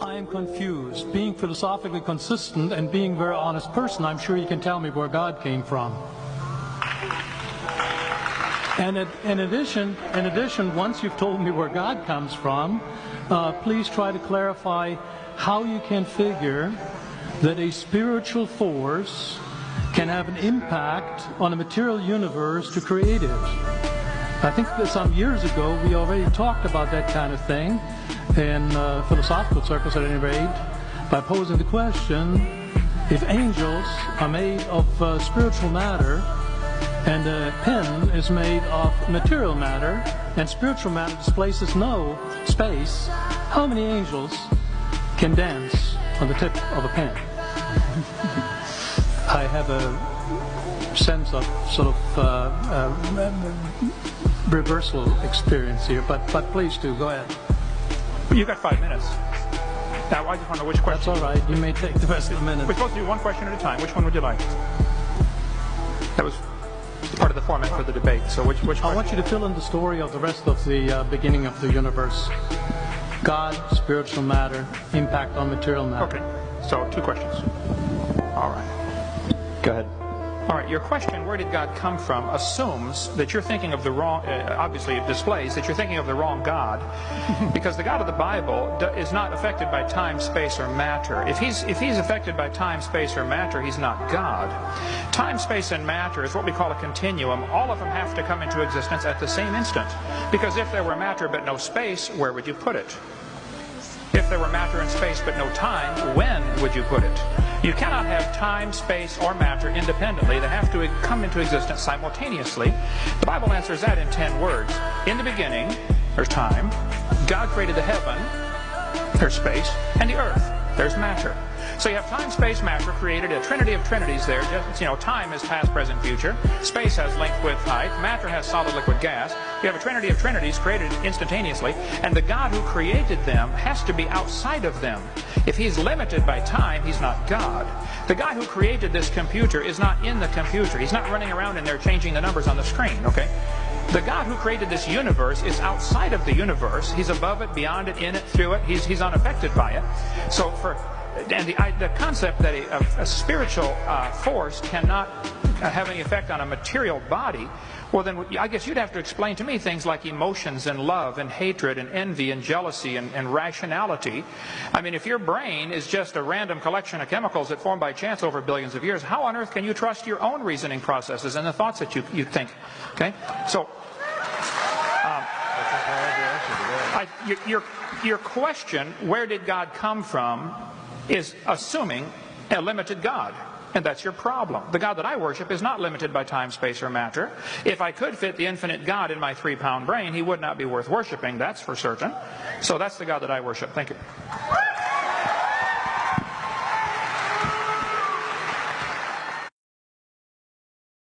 I am confused. Being philosophically consistent and being a very honest person, I'm sure you can tell me where God came from. And in addition, once you've told me where God comes from, please try to clarify how you can figure that a spiritual force can have an impact on a material universe to create it. I think that some years ago we already talked about that kind of thing in philosophical circles at any rate, by posing the question, if angels are made of spiritual matter and a pen is made of material matter and spiritual matter displaces no space, how many angels can dance on the tip of a pen? I have a sense of sort of reversal experience here, but please do, go ahead. You've got 5 minutes. Now, I just want to know which question. That's all right. You may take the rest of the minute. We're supposed to do one question at a time. Which one would you like? That was part of the format for the debate. So which question? I want you to fill in the story of the rest of the beginning of the universe. God, spiritual matter, impact on material matter. Okay. So 2 questions. All right. Go ahead. All right, your question, where did God come from, assumes that you're thinking of the wrong, obviously it displays that you're thinking of the wrong God, because the God of the Bible is not affected by time, space, or matter. If he's affected by time, space, or matter, he's not God. Time, space, and matter is what we call a continuum. All of them have to come into existence at the same instant, because if there were matter but no space, where would you put it? If there were matter and space but no time, when would you put it? You cannot have time, space, or matter independently. They have to come into existence simultaneously. The Bible answers that in 10 words. In the beginning, there's time. God created the heaven, there's space, and the earth, there's matter. So you have time, space, matter created, a trinity of trinities there. Just, time is past, present, future. Space has length, width, height. Matter has solid, liquid, gas. You have a trinity of trinities created instantaneously. And the God who created them has to be outside of them. If he's limited by time, he's not God. The guy who created this computer is not in the computer. He's not running around in there changing the numbers on the screen, okay? The God who created this universe is outside of the universe. He's above it, beyond it, in it, through it. He's unaffected by it. So the concept that a spiritual force cannot have any effect on a material body, well then I guess you'd have to explain to me things like emotions and love and hatred and envy and jealousy and rationality. I mean, if your brain is just a random collection of chemicals that form by chance over billions of years, how on earth can you trust your own reasoning processes and the thoughts that you think? Okay, so your question, where did God come from, is assuming a limited God. And that's your problem. The God that I worship is not limited by time, space, or matter. If I could fit the infinite God in my 3-pound brain, he would not be worth worshiping, that's for certain. So that's the God that I worship. Thank you.